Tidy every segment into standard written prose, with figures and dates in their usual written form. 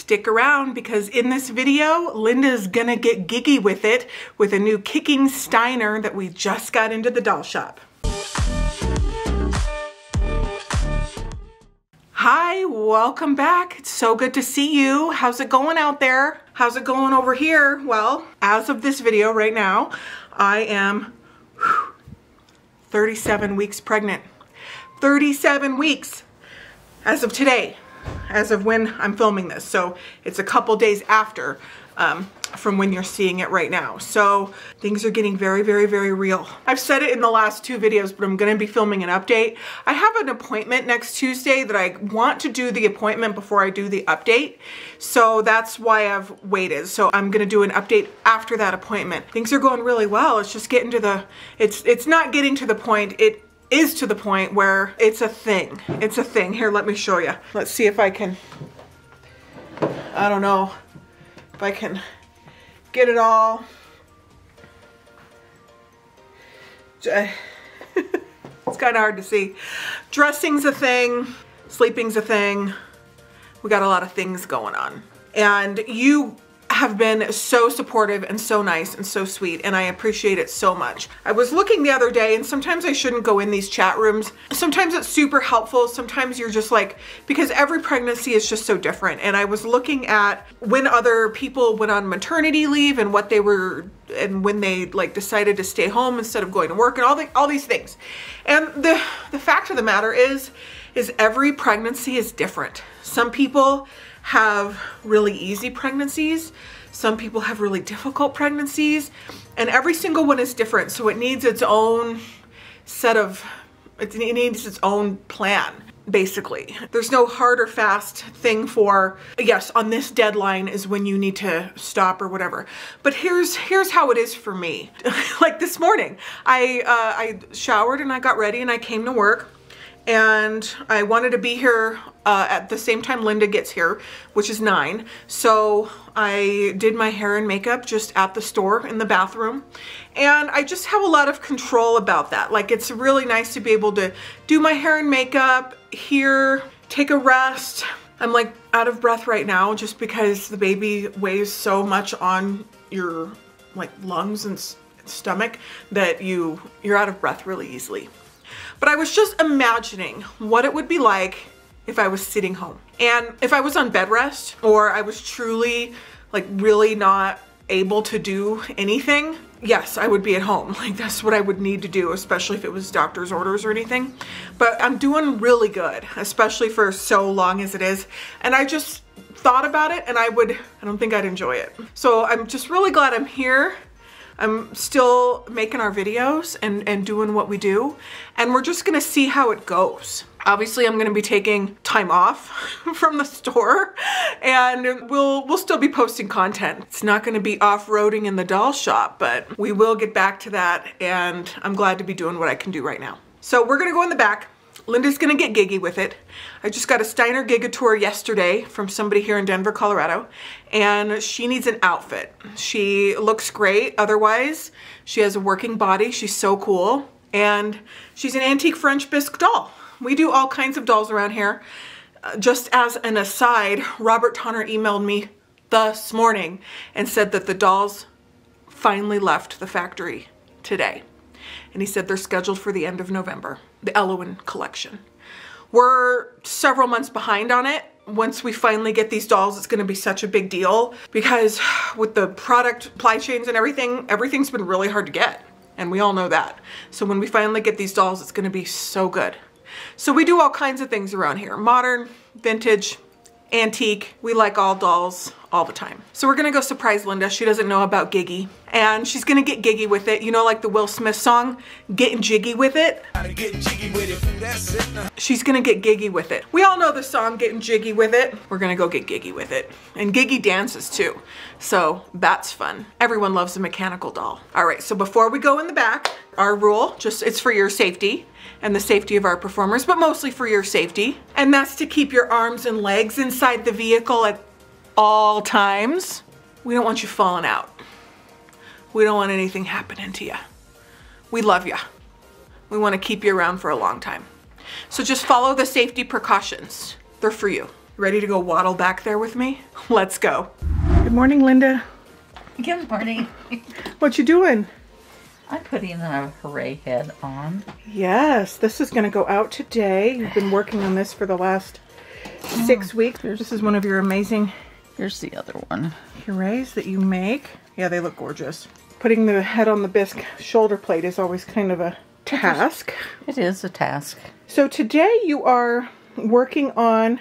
stick around because in this video, Linda's gonna get giggy with it with a new kicking Steiner that we just got into the doll shop. Hi, welcome back. It's so good to see you. How's it going out there? How's it going over here? Well, as of this video right now, I am 37 weeks pregnant. 37 weeks as of today, as of when I'm filming this. So it's a couple days after from when you're seeing it right now. So things are getting very, very, very real. I've said it in the last two videos, but I'm gonna be filming an update. I have an appointment next Tuesday that I want to do the appointment before I do the update. So that's why I've waited. So I'm gonna do an update after that appointment. Things are going really well. It's just getting to the, it's not getting to the point, it is to the point where it's a thing. It's a thing. Here, let me show you. Let's see if I can, I don't know if I can get it all. It's kind of hard to see. Dressing's a thing, sleeping's a thing. We got a lot of things going on. And you have been so supportive and so nice and so sweet, and I appreciate it so much. I was looking the other day, and sometimes I shouldn't go in these chat rooms. Sometimes it's super helpful. Sometimes you're just like, because every pregnancy is just so different. And I was looking at when other people went on maternity leave and what they were, and when they like decided to stay home instead of going to work and all these things. And the fact of the matter is every pregnancy is different. Some people have really easy pregnancies. Some people have really difficult pregnancies, and every single one is different. So it needs its own set of, it needs its own plan, basically. There's no hard or fast thing for, yes, on this deadline is when you need to stop or whatever. But here's how it is for me. Like this morning, I showered and I got ready and I came to work. And I wanted to be here at the same time Linda gets here, which is 9. So I did my hair and makeup just at the store in the bathroom. And I just have a lot of control about that. Like, it's really nice to be able to do my hair and makeup here, take a rest. I'm like out of breath right now just because the baby weighs so much on your like lungs and stomach that you're out of breath really easily. But I was just imagining what it would be like if I was sitting home. And if I was on bed rest, or I was truly like really not able to do anything, yes, I would be at home. Like, that's what I would need to do, especially if it was doctor's orders or anything. But I'm doing really good, especially for so long as it is. And I just thought about it, and I don't think I'd enjoy it. So I'm just really glad I'm here. I'm still making our videos and doing what we do, and we're just gonna see how it goes. Obviously, I'm gonna be taking time off from the store, and we'll still be posting content. It's not gonna be off-roading in the doll shop, but we will get back to that, and I'm glad to be doing what I can do right now. So we're gonna go in the back. Linda's gonna get giggy with it. I just got a Steiner Gigoteur yesterday from somebody here in Denver, Colorado, and she needs an outfit. She looks great otherwise. She has a working body. She's so cool. And she's an antique French bisque doll. We do all kinds of dolls around here. Just as an aside, Robert Tonner emailed me this morning and said that the dolls finally left the factory today. And he said they're scheduled for the end of November, the Elowen collection. We're several months behind on it. Once we finally get these dolls, it's gonna be such a big deal because with the product supply chains and everything's been really hard to get. And we all know that. So when we finally get these dolls, it's gonna be so good. So we do all kinds of things around here. Modern, vintage, antique. We like all dolls all the time. So we're gonna go surprise Linda. She doesn't know about Giggy, and she's gonna get giggy with it. You know, like the Will Smith song, Getting Jiggy with It? She's gonna get giggy with it. We all know the song, Getting Jiggy with It. We're gonna go get giggy with it. And Giggy dances too, so that's fun. Everyone loves a mechanical doll. All right, so before we go in the back, our rule, it's for your safety and the safety of our performers, but mostly for your safety. And that's to keep your arms and legs inside the vehicle at all times. We don't want you falling out. We don't want anything happening to you. We love you. We want to keep you around for a long time. So just follow the safety precautions. They're for you. Ready to go waddle back there with me? Let's go. Good morning, Linda. Good morning. What you doing? I'm putting a hooray head on. Yes, this is gonna go out today. You've been working on this for the last 6 weeks. This is one of your amazing Here's the other one. hoorays that you make. Yeah, they look gorgeous. Putting the head on the bisque shoulder plate is always kind of a task. It is a task. So today you are working on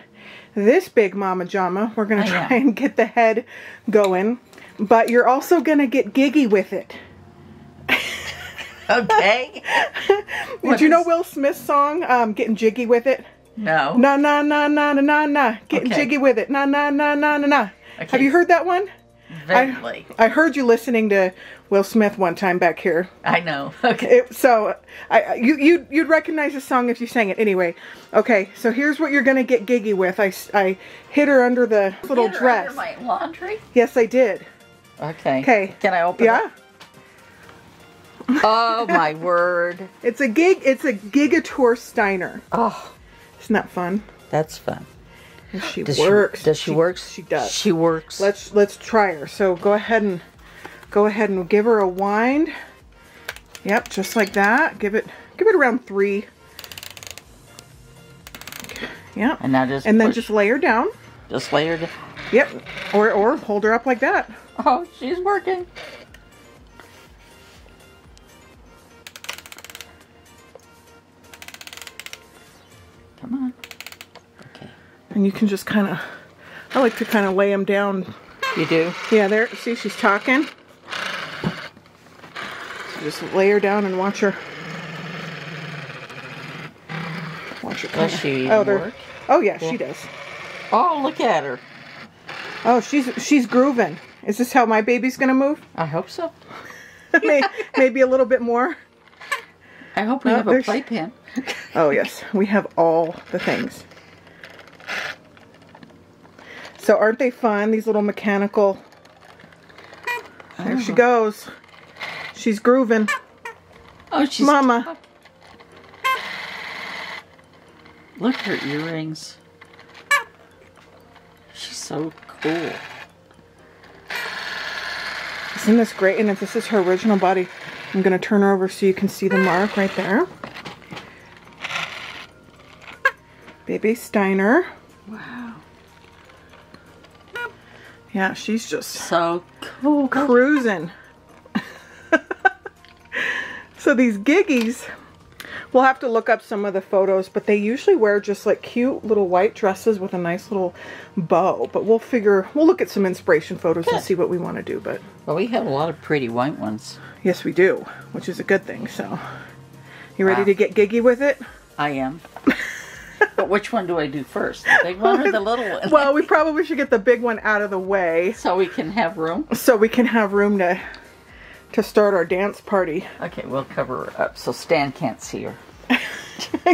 this big mama jama. We're gonna try and get the head going, but you're also gonna get giggy with it. Okay. Did you know Will Smith's song, Getting Jiggy with It? No. Na na na na na na na. Getting jiggy with it. Na na na na na na. Okay. Have you heard that one? Vaguely. I heard you listening to Will Smith one time back here. I know. Okay. You'd recognize the song if you sang it anyway. Okay, so here's what you're gonna get giggy with. I hit her under the little dress. Under my laundry? Yes, I did. Okay. Okay. Can I open it? Oh my word. It's a Gigoteur Steiner. Oh. Isn't that fun? That's fun. And she works. Does she work? She does. She works. Let's try her. So go ahead and give her a wind. Yep, just like that. Give it around 3. Okay. Yeah. And now then just lay her down. Just lay her down. Yep. Or hold her up like that. Oh, she's working. Come on. Okay. And you can just kind of, I like to kind of lay them down. You do? Yeah, there. See, she's talking. So just lay her down and watch her. Does she work? Oh yeah, she does. Oh, look at her. Oh, she's grooving. Is this how my baby's gonna move? I hope so. Maybe a little bit more. I hope we have a playpen. Oh yes, we have all the things. So aren't they fun, these little mechanical... There she goes. She's grooving. Oh, she's... Mama. Look at her earrings. She's so cool. Isn't this great? And if this is her original body, I'm going to turn her over so you can see the mark right there. Baby Steiner. Wow. Yeah, she's just so cool. Cruising. So these Giggies, we'll have to look up some of the photos, but they usually wear just like cute little white dresses with a nice little bow. But we'll look at some inspiration photos and see what we want to do. But well, we have a lot of pretty white ones. Yes, we do, which is a good thing. So, you ready to get giggy with it? I am. But which one do I do first? The big one or the little one? Well, we probably should get the big one out of the way. So we can have room? So we can have room to start our dance party. Okay, we'll cover her up so Stan can't see her.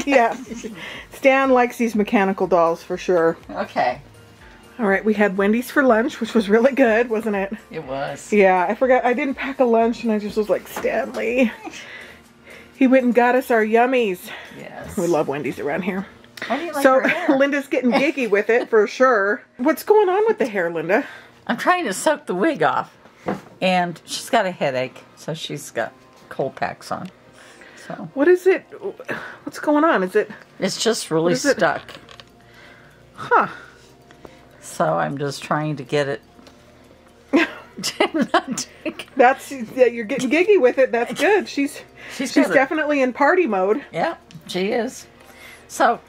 Yeah. Stan likes these mechanical dolls for sure. Okay. All right, we had Wendy's for lunch, which was really good, wasn't it? It was. Yeah, I forgot. I didn't pack a lunch and I just was like, Stanley. He went and got us our yummies. Yes. We love Wendy's around here. How do you like so her hair? Linda's getting giggy with it for sure. What's going on with the hair, Linda? I'm trying to soak the wig off. And she's got a headache, so she's got cold packs on. So what is it? What's going on? Is it? It's just really stuck. Huh. So I'm just trying to get it. That's you're getting giggy with it. That's good. She's definitely in party mode. Yeah, she is. So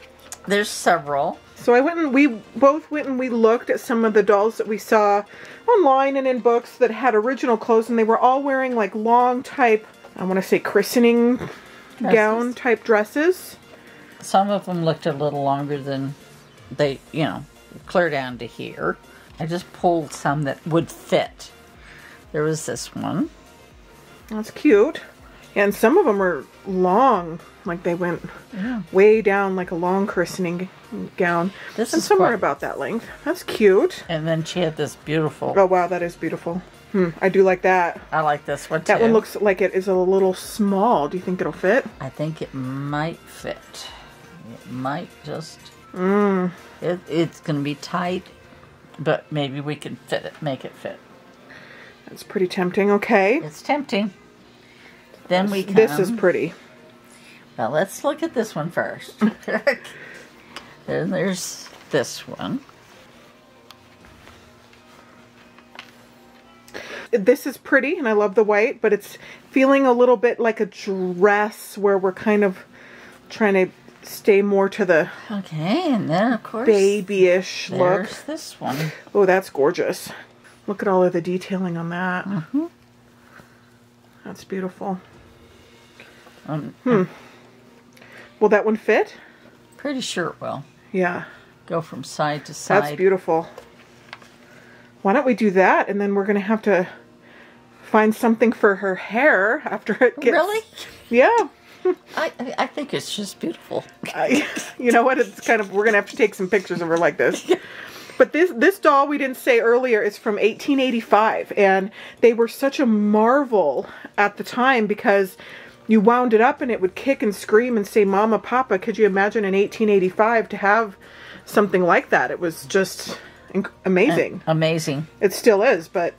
there's several. So we both went and we looked at some of the dolls that we saw online and in books that had original clothes, and they were all wearing like long type, I want to say christening gown type dresses. Some of them looked a little longer than they, clear down to here. I just pulled some that would fit. There was this one. That's cute. And some of them are long, like they went way down like a long christening gown. This and is somewhere about that length. That's cute. And then she had this beautiful. Oh wow, that is beautiful. I do like that. I like this one too. That one looks like it is a little small. Do you think it'll fit? I think it might fit. It might just. It's going to be tight, but maybe we can make it fit. That's pretty tempting. Okay. It's tempting. Then we come. This is pretty. Well, let's look at this one first. Then there's this one. This is pretty, and I love the white, but it's feeling a little bit like a dress where we're kind of trying to stay more to the and then of course babyish look. There's this one. Oh, that's gorgeous. Look at all of the detailing on that. That's beautiful. Will that one fit? Pretty sure it will. Yeah. Go from side to side. That's beautiful. Why don't we do that, and then we're going to have to find something for her hair after it gets... Really? Yeah. I think it's just beautiful. You know what? It's kind of... We're going to have to take some pictures of her like this. But this doll, we didn't say earlier, is from 1885. And they were such a marvel at the time because you wound it up and it would kick and scream and say, Mama, Papa. Could you imagine in 1885 to have something like that? It was just amazing. Amazing. It still is, but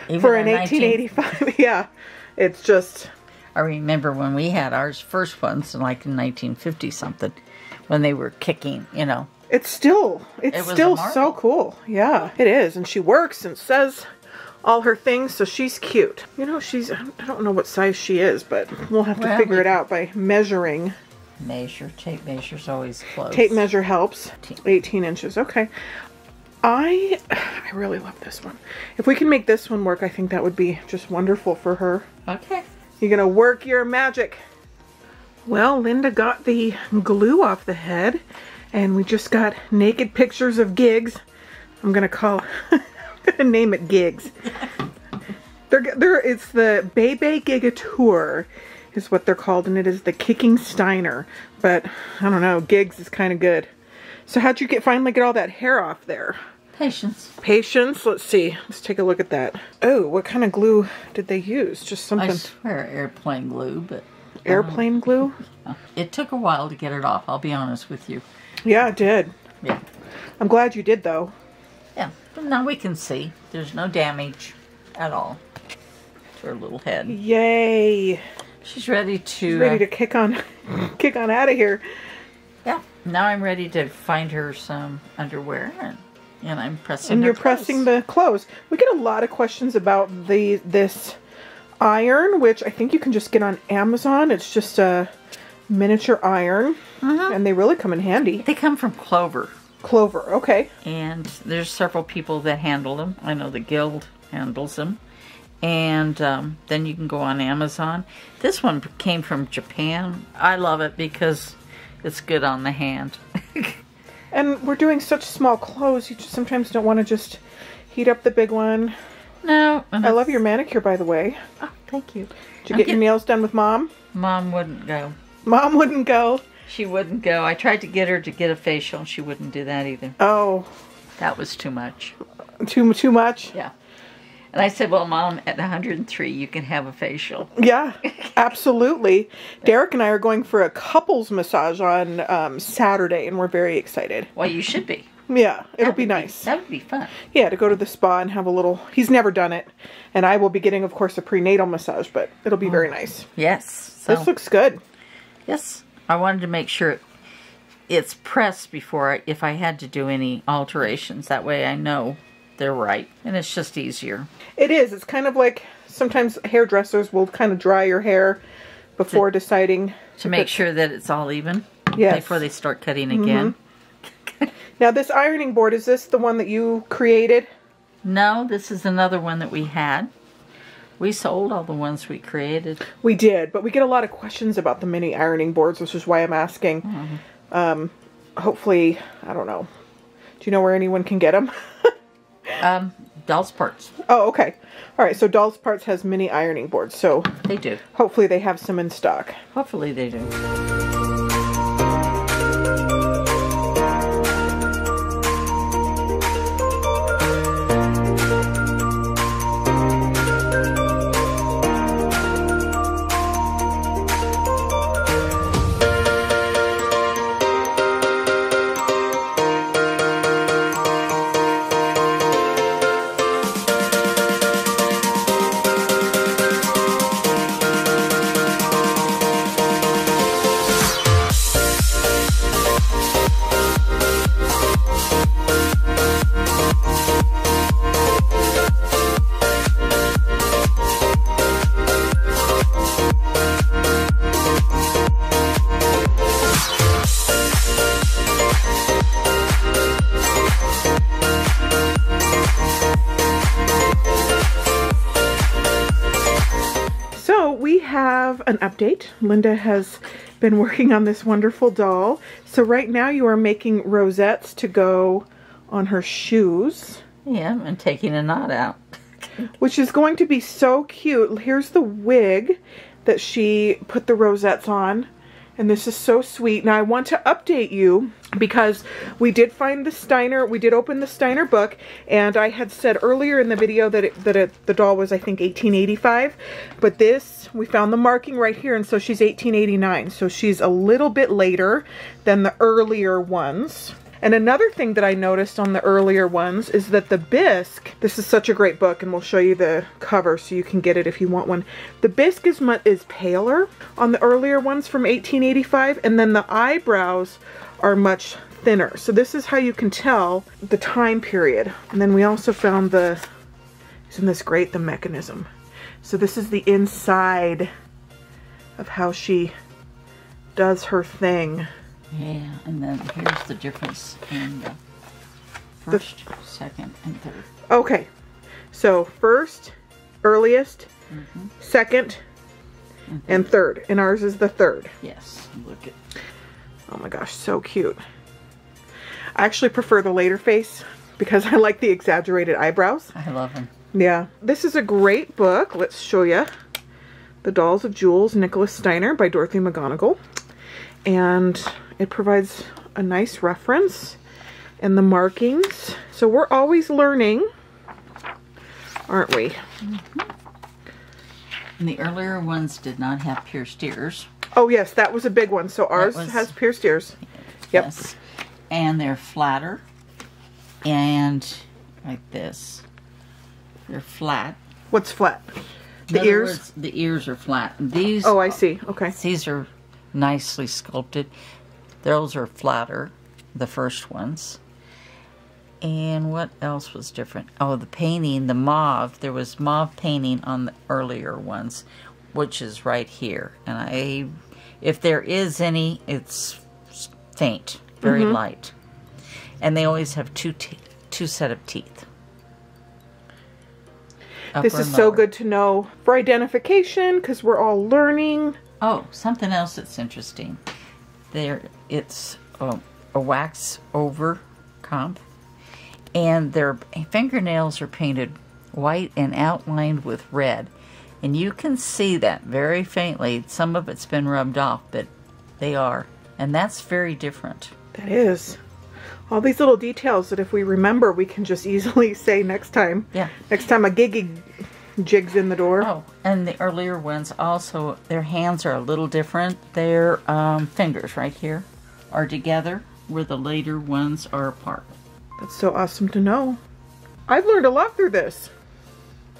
even for an 1885, yeah, it's just... I remember when we had ours first ones, like in 1950 something, when they were kicking, you know. It's still so cool. Yeah, it is. And she works and says all her things, so she's cute. You know, I don't know what size she is, but we'll have to figure it out by measuring. Tape measure's always close. Tape measure helps. 18 inches, okay. I really love this one. If we can make this one work, I think that would be just wonderful for her. Okay. You're gonna work your magic. Well, Linda got the glue off the head, and we just got naked pictures of Gigs. I'm gonna name it Gigs. It's the Medaille Gigoteur is what they're called, and it is the kicking Steiner. But I don't know, Gigs is kind of good. So how'd you finally get all that hair off there? Patience. Patience? Let's see. Let's take a look at that. Oh, what kind of glue did they use? Just something... I swear airplane glue, but... Airplane glue? It took a while to get it off, I'll be honest with you. Yeah, it did. Yeah. I'm glad you did, though. Yeah, but now we can see. There's no damage at all to her little head. Yay! She's ready to... She's ready to kick on out of here. Yeah. Now I'm ready to find her some underwear, and I'm pressing. And you're pressing the clothes. We get a lot of questions about this iron, which I think you can just get on Amazon. It's just a miniature iron, and they really come in handy. They come from Clover. Clover, okay. And there's several people that handle them. I know the Guild handles them. And then you can go on Amazon. This one came from Japan. I love it because it's good on the hand. And we're doing such small clothes, you just sometimes don't want to just heat up the big one. No. I love your manicure, by the way. Oh, thank you. Did you get your nails done with Mom? Mom wouldn't go. Mom wouldn't go? She wouldn't go. I tried to get her to get a facial, and she wouldn't do that either. Oh. That was too much. Too much? Yeah. And I said, well, Mom, at 103, you can have a facial. Yeah, absolutely. Derek and I are going for a couples massage on Saturday, and we're very excited. Well, you should be. Yeah, it'll be nice. That would be fun. Yeah, to go to the spa and have a little... He's never done it. And I will be getting, of course, a prenatal massage, but it'll be very nice. Yes. So, this looks good. Yes. I wanted to make sure it's pressed before if I had to do any alterations. That way I know they're right. And it's just easier. It is. It's kind of like sometimes hairdressers will kind of dry your hair before deciding. To make sure that it's all even. Yes. Before they start cutting again. Now this ironing board, is this the one that you created? No, this is another one that we had. We sold all the ones we created. We did, but we get a lot of questions about the mini ironing boards, which is why I'm asking. Hopefully, I don't know. Do you know where anyone can get them? Doll's Parts. Oh, okay. All right, so Doll's Parts has mini ironing boards, so... They do. Hopefully they have some in stock. Hopefully they do. an update. Linda has been working on this wonderful doll. So right now you are making rosettes to go on her shoes. Yeah, and taking a knot out. Which is going to be so cute. Here's the wig that she put the rosettes on. And this is so sweet. Now I want to update you because we did find the Steiner, we did open the Steiner book, and I had said earlier in the video that the doll was, I think, 1885. But this, we found the marking right here, and so she's 1889. So she's a little bit later than the earlier ones. And another thing that I noticed on the earlier ones is that the Bisque, this is such a great book, and we'll show you the cover so you can get it if you want one. The Bisque is paler on the earlier ones from 1885, and then the eyebrows are much thinner. So this is how you can tell the time period. And then we also found isn't this great, the mechanism. So this is the inside of how she does her thing. Yeah, and then here's the difference in the first, second, and third. Okay, so first, earliest, second, and third. And ours is the third. Yes, look at. Oh my gosh, so cute. I actually prefer the later face because I like the exaggerated eyebrows. I love them. Yeah, this is a great book. Let's show you. The Dolls of Jules Steiner by Dorothy McGonigal. And it provides a nice reference and the markings. So we're always learning, aren't we? And the earlier ones did not have pierced ears. Oh yes, that was a big one. So ours has pierced ears. Yep. Yes. And they're flatter. And like this. They're flat. What's flat? The In ears? other words, the ears are flat. These. Oh, I see. Okay. These are nicely sculpted. Those are flatter, the first ones. And what else was different? Oh, the painting, the mauve. There was mauve painting on the earlier ones, which is right here. And if there is any, it's faint, very light. And they always have two set of teeth. This is so good to know for identification because we're all learning. Oh, something else that's interesting. It's a wax over comp, and their fingernails are painted white and outlined with red. And you can see that very faintly. Some of it's been rubbed off, but they are. And that's very different. That is. All these little details that if we remember, we can just easily say next time. Yeah. Next time a Giggy jigs in the door. Oh, and the earlier ones also, their hands are a little different. Their fingers right here are together, where the later ones are apart. That's so awesome to know. I've learned a lot through this.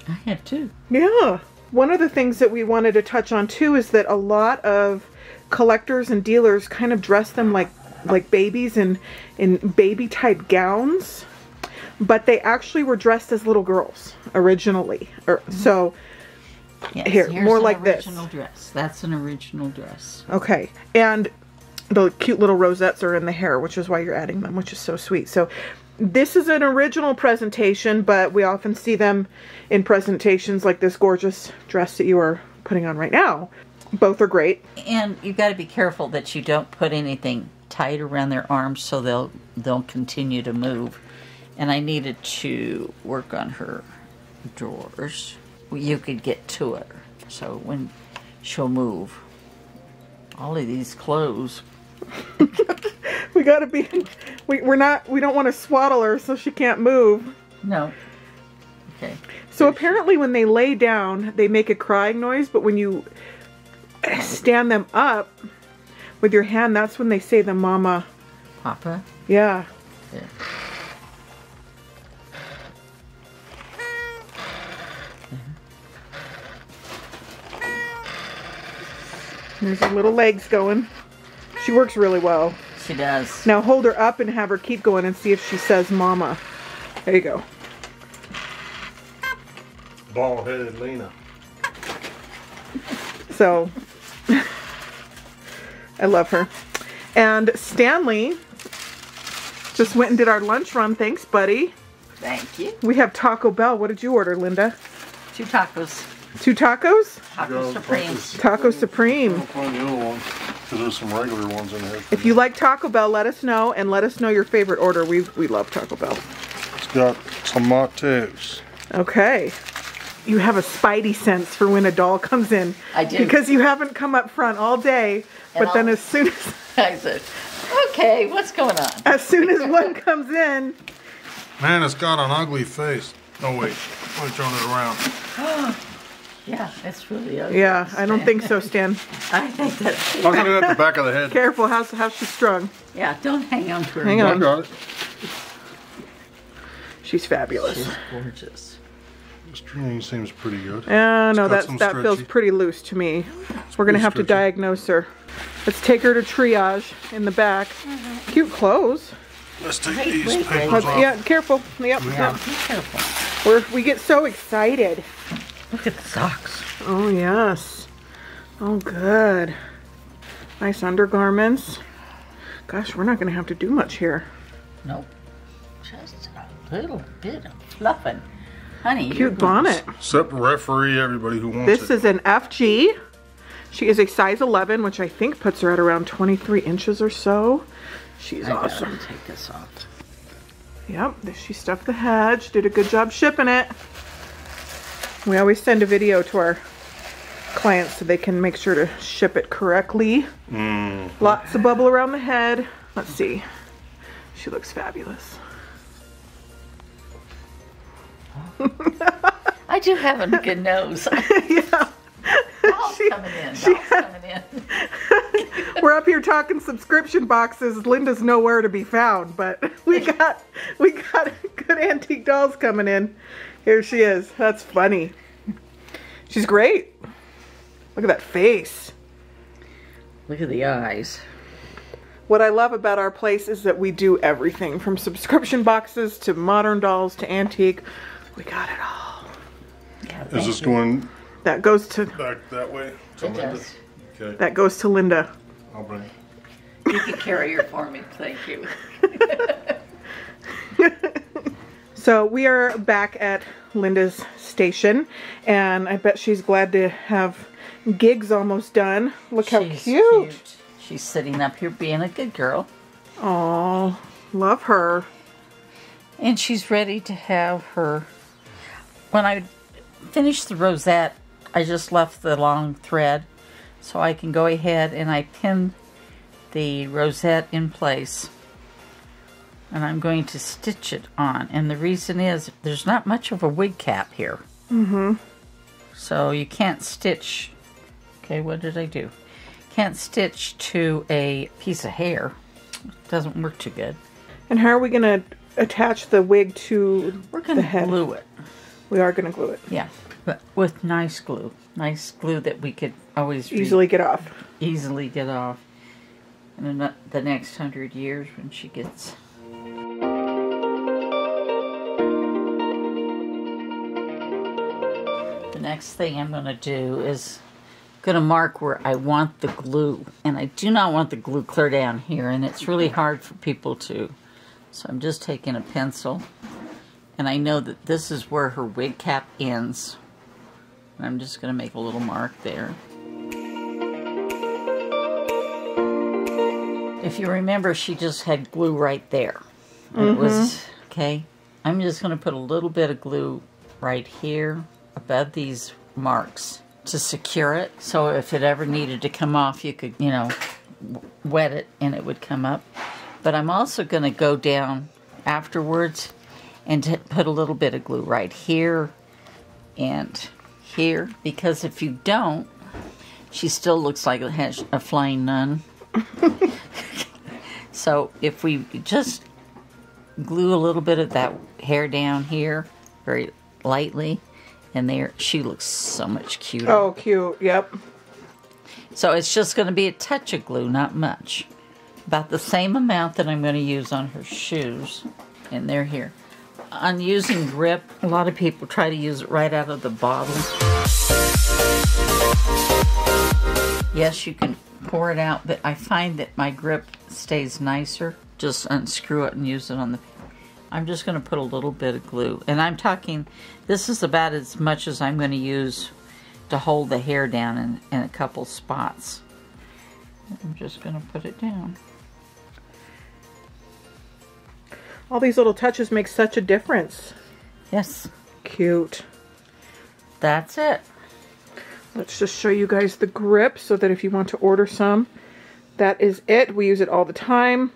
I have too. Yeah. One of the things that we wanted to touch on too is that a lot of collectors and dealers kind of dress them like babies in baby type gowns, but they actually were dressed as little girls originally. So yes, here's more like this. Original dress. That's an original dress. Okay, and the cute little rosettes are in the hair, which is why you're adding them, which is so sweet. So this is an original presentation, but we often see them in presentations like this gorgeous dress that you are putting on right now. Both are great. And you've got to be careful that you don't put anything tight around their arms so they'll continue to move. And I needed to work on her drawers. You could get to it, so when she'll move. All of these clothes. We gotta be. We don't want to swaddle her so she can't move. No. Okay. So apparently, when they lay down, they make a crying noise, but when you stand them up with your hand, that's when they say the mama. Papa? Yeah. Yeah. There's her little legs going. She works really well. She does. Now hold her up and have her keep going and see if she says mama. There you go. Bald-headed Lena. So, I love her. And Stanley just went and did our lunch run. Thanks, buddy. Thank you. We have Taco Bell. What did you order, Linda? 2 tacos. 2 tacos? Taco Supreme. Taco Supreme. I'll find the other one, because there's some regular ones in here. If you like Taco Bell, let us know, and let us know your favorite order. We love Taco Bell. It's got tomatoes. Okay. You have a spidey sense for when a doll comes in. I do. Because you haven't come up front all day, but then as soon as... I said, okay, what's going on? As soon as one comes in... Man, it's got an ugly face. Oh wait, let me turn it around. Yeah, it's really ugly. Yeah, I don't think so, Stan. I think that's... I'm looking at the back of the head. Careful, how's she strung? Yeah, don't hang on to her. Hang I on. got it. She's fabulous. She's gorgeous. The string seems pretty good. No, got some that feels stretchy. pretty loose to me. We're gonna have to stretchy. diagnose her. Let's take her to triage in the back. Cute clothes. Let's take Wait, these wait, papers Let's, off. yeah, careful. Yep. Yeah. Be careful. We get so excited. Look at the socks. Oh yes. Oh good. Nice undergarments. Gosh, we're not gonna have to do much here. Nope. Just a little bit of fluffing. Honey, you're Cute bonnet. Except referee, everybody who wants This it. is an FG. She is a size 11, which I think puts her at around 23 inches or so. She's awesome. Take this off. Yep, she stuffed the head. She did a good job shipping it. We always send a video to our clients so they can make sure to ship it correctly. Lots of bubble around the head. Let's see. She looks fabulous. I do have a good nose. Yeah. Doll's coming in. Doll's coming in. We're up here talking subscription boxes. Linda's nowhere to be found, but we got good antique dolls coming in. Here she is. That's funny. She's great. Look at that face. Look at the eyes. What I love about our place is that we do everything from subscription boxes to modern dolls to antique. We got it all. Yeah, Is this going That goes to back that way? To It Linda? does. Okay, that goes to Linda. I'll bring it. You can carry her for me. Thank you. So we are back at Linda's station, and I bet she's glad to have gigs almost done. Look how She's cute. She's sitting up here being a good girl. Oh, love her. And she's ready to have her... When I finished the rosette, I just left the long thread so I can go ahead and I pin the rosette in place. And I'm going to stitch it on. And the reason is there's not much of a wig cap here. So you can't stitch... Okay, what did I do? Can't stitch to a piece of hair. It doesn't work too good. And how are we going to attach the wig to We're going the to head? glue it. We are going to glue it. Yeah, but with nice glue. Nice glue that we could always Easily get off. easily get off in the next 100 years when she gets... The next thing I'm going to do is going to mark where I want the glue. And I do not want the glue clear down here, and it's really hard for people to. So I'm just taking a pencil, and I know that this is where her wig cap ends. And I'm just going to make a little mark there. If you remember, she just had glue right there. It was, okay, I'm just going to put a little bit of glue right here above these marks to secure it. So if it ever needed to come off, you could, you know, wet it and it would come up. But I'm also going to go down afterwards and put a little bit of glue right here and here. Because if you don't, she still looks like it has a flying nun. So if we just glue a little bit of that hair down here very lightly, and there, she looks so much cuter. Oh, cute. Yep. So it's just going to be a touch of glue, not much. About the same amount that I'm going to use on her shoes. And they're here. On using grip, a lot of people try to use it right out of the bottle. Yes, you can pour it out, but I find that my grip stays nicer. Just unscrew it and use it on the... I'm just going to put a little bit of glue. And I'm talking, this is about as much as I'm going to use to hold the hair down in a couple spots. I'm just going to put it down. All these little touches make such a difference. Yes. Cute. That's it. Let's just show you guys the grip so that if you want to order some, that is it. We use it all the time.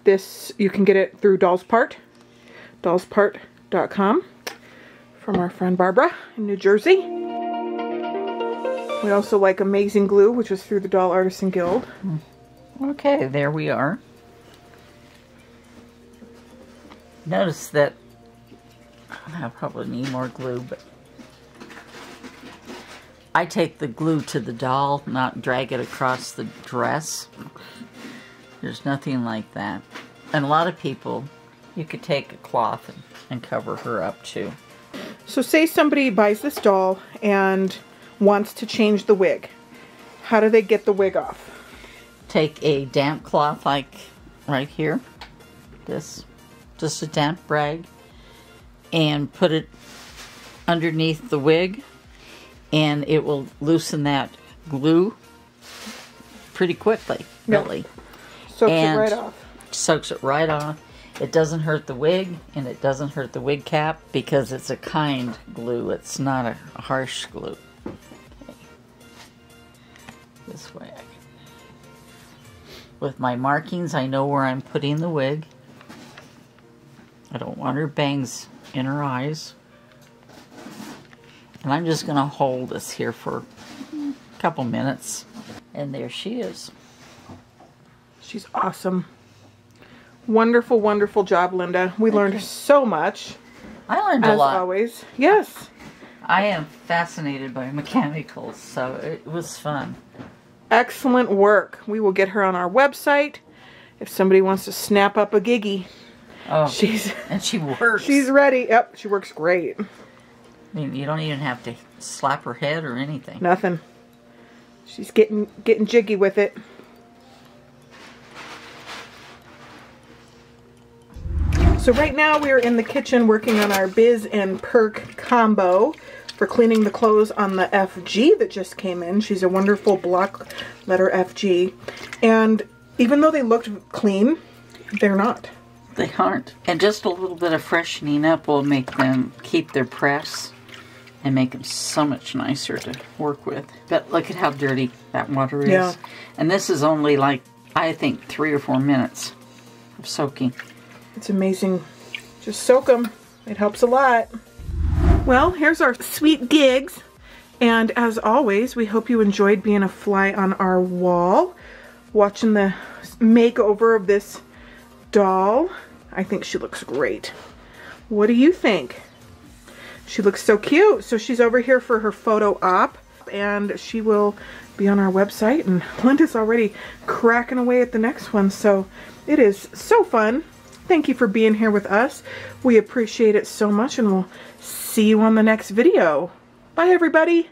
This, you can get it through dollspart.com from our friend Barbara in New Jersey. We also like Amazing Glue, which is through the Doll Artisan Guild. Okay, there we are. Notice that I probably need more glue, but I take the glue to the doll, not drag it across the dress. There's nothing like that. And a lot of people, you could take a cloth and cover her up too. So say somebody buys this doll and wants to change the wig. How do they get the wig off? Take a damp cloth like right here, this, just a damp rag, and put it underneath the wig, and it will loosen that glue pretty quickly, really. Soaks it right off. Soaks it right off. It doesn't hurt the wig, and it doesn't hurt the wig cap because it's a kind glue. It's not a harsh glue. Okay. This way. With my markings, I know where I'm putting the wig. I don't want her bangs in her eyes. And I'm just going to hold this here for a couple minutes. And there she is. She's awesome. Wonderful, wonderful job, Linda. We learned so much. I learned a lot. As always. Yes. I am fascinated by mechanicals, so it was fun. Excellent work. We will get her on our website if somebody wants to snap up a Giggy. Oh, and she works. She's ready. Yep, she works great. I mean, you don't even have to slap her head or anything. Nothing. She's getting jiggy with it. So right now we are in the kitchen working on our Biz and Perk combo for cleaning the clothes on the FG that just came in. She's a wonderful block letter FG. And even though they looked clean, they're not. They aren't. And just a little bit of freshening up will make them keep their press and make them so much nicer to work with. But look at how dirty that water is. Yeah. And this is only like, I think, 3 or 4 minutes of soaking. It's amazing. Just soak them. It helps a lot. Well, here's our sweet gigs. And as always, we hope you enjoyed being a fly on our wall, watching the makeover of this doll. I think she looks great. What do you think? She looks so cute. So she's over here for her photo op, and she will be on our website. And Linda's already cracking away at the next one. So it is so fun. Thank you for being here with us. We appreciate it so much, and we'll see you on the next video. Bye, everybody.